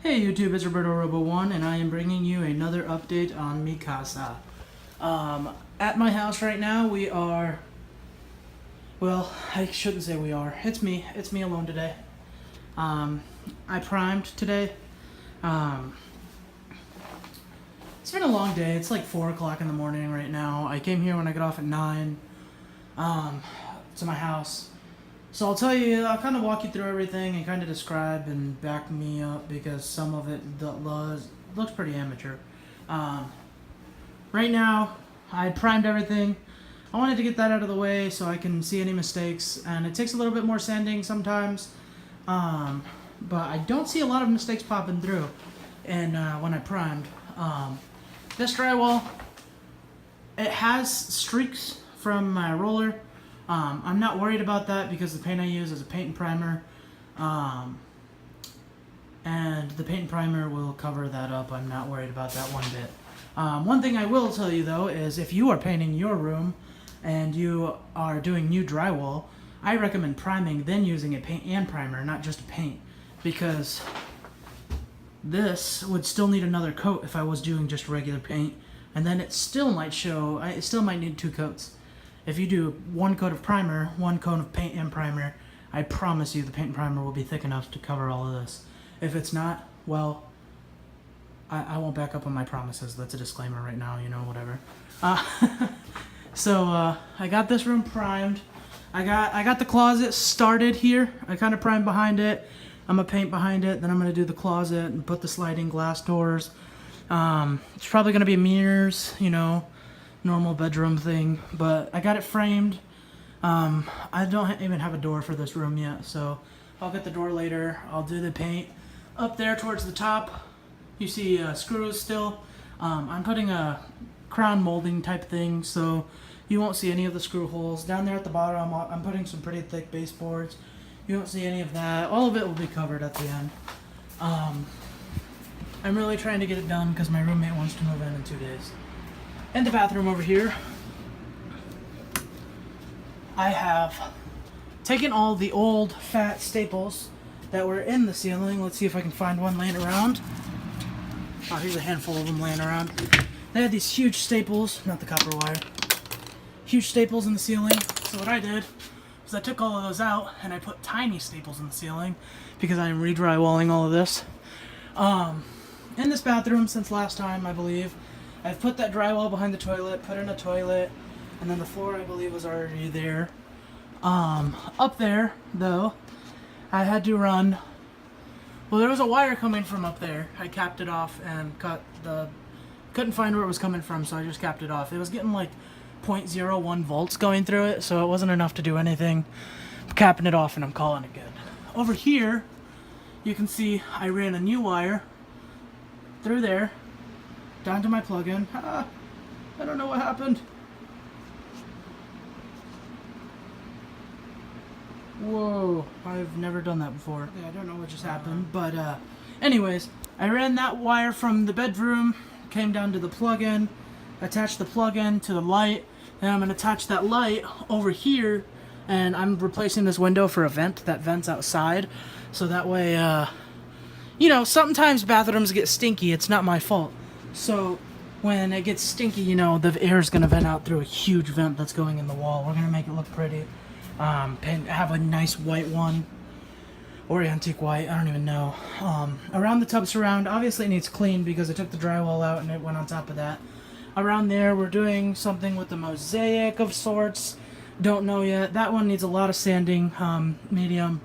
Hey YouTube, it's Roberto Robo1 and I am bringing you another update on mi casa. At my house right now we are, well, I shouldn't say we are, it's me alone today. I primed today. It's been a long day, it's like 4 o'clock in the morning right now. I came here when I got off at 9 to my house. So I'll tell you, I'll kind of walk you through everything and kind of describe and back me up because some of it looks pretty amateur. Right now, I primed everything. I wanted to get that out of the way so I can see any mistakes, and it takes a little bit more sanding sometimes, but I don't see a lot of mistakes popping through. And when I primed, this drywall, it has streaks from my roller. I'm not worried about that because the paint I use is a paint and primer, and the paint and primer will cover that up. I'm not worried about that one bit. One thing I will tell you though is if you are painting your room and you are doing new drywall, I recommend priming then using a paint and primer, not just a paint, because this would still need another coat if I was doing just regular paint, and then it still might show, it still might need 2 coats. If you do 1 coat of primer, 1 coat of paint and primer, I promise you the paint and primer will be thick enough to cover all of this. If it's not, well, I won't back up on my promises. That's a disclaimer right now, you know, whatever. I got this room primed. I got the closet started here. I kind of primed behind it. I'm going to paint behind it. Then I'm going to do the closet and put the sliding glass doors. It's probably going to be mirrors, you know, normal bedroom thing, but I got it framed. I don't even have a door for this room yet, so I'll get the door later. I'll do the paint up there towards the top. You see screws still. I'm putting a crown molding type thing, so you won't see any of the screw holes. Down there at the bottom, I'm putting some pretty thick baseboards. You won't see any of that. All of it will be covered at the end. I'm really trying to get it done because my roommate wants to move in 2 days. And the bathroom over here, I have taken all the old fat staples that were in the ceiling. Let's see if I can find one laying around. Oh, here's a handful of them laying around. They had these huge staples, not the copper wire, huge staples in the ceiling. So what I did was I took all of those out and I put tiny staples in the ceiling because I'm re-drywalling all of this. In this bathroom since last time, I believe, I've put that drywall behind the toilet, put in a toilet, and then the floor I believe was already there. Up there, though, I had to run, well, there was a wire coming from up there. I capped it off and couldn't find where it was coming from, so I just capped it off. It was getting like 0.01 volts going through it, so it wasn't enough to do anything. I'm capping it off and I'm calling it good. Over here, you can see I ran a new wire through there, down to my plug-in. I don't know what happened. Whoa, I've never done that before. Yeah, I don't know what just happened, but anyways, I ran that wire from the bedroom, came down to the plug-in, attached the plug-in to the light, and I'm going to attach that light over here, and I'm replacing this window for a vent that vents outside, so that way, you know, sometimes bathrooms get stinky. It's not my fault. So when it gets stinky, you know, the air is going to vent out through a huge vent that's going in the wall. We're going to make it look pretty. Have a nice white one, or antique white, I don't even know. Around the tub surround, obviously it needs clean because I took the drywall out and it went on top of that. Around there, we're doing something with the mosaic of sorts. Don't know yet. That one needs a lot of sanding, medium.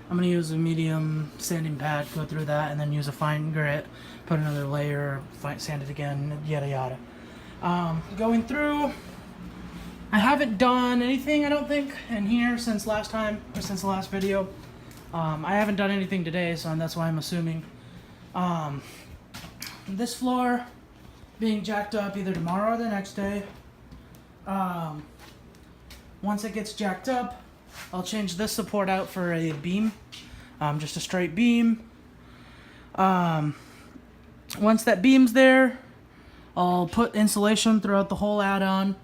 I'm going to use a medium sanding pad, go through that, and then use a fine grit, put another layer, sand it again, yada yada. Going through, I haven't done anything, I don't think, in here since last time, or since the last video. I haven't done anything today, so that's why I'm assuming. This floor being jacked up either tomorrow or the next day. Once it gets jacked up, I'll change this support out for a beam, just a straight beam. Once that beam's there, I'll put insulation throughout the whole add-on.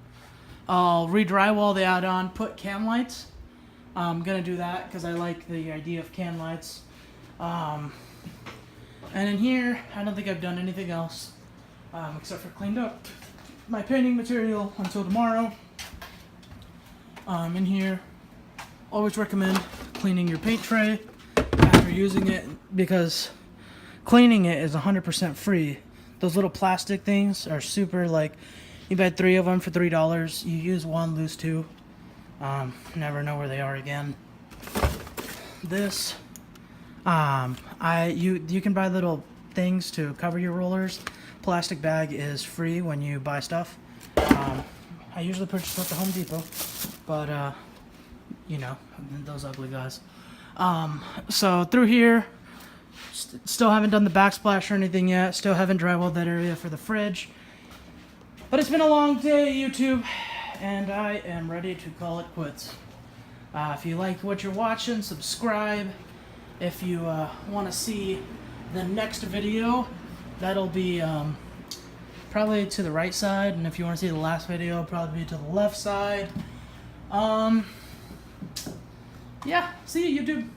I'll re-drywall the add-on, put can lights. I'm going to do that because I like the idea of can lights. And in here, I don't think I've done anything else except for cleaned up my painting material until tomorrow. In here, always recommend cleaning your paint tray after using it, because cleaning it is 100% free. Those little plastic things are super, like, you buy 3 of them for $3. You use one, lose 2. Never know where they are again. This, you can buy little things to cover your rollers. Plastic bag is free when you buy stuff. I usually purchase at the Home Depot, but you know, those ugly guys. So through here, still haven't done the backsplash or anything yet. Still haven't drywalled that area for the fridge. But it's been a long day, YouTube, and I am ready to call it quits. If you like what you're watching, subscribe. If you want to see the next video, that'll be probably to the right side, and if you want to see the last video, it'll probably be to the left side. Yeah, see you, YouTube.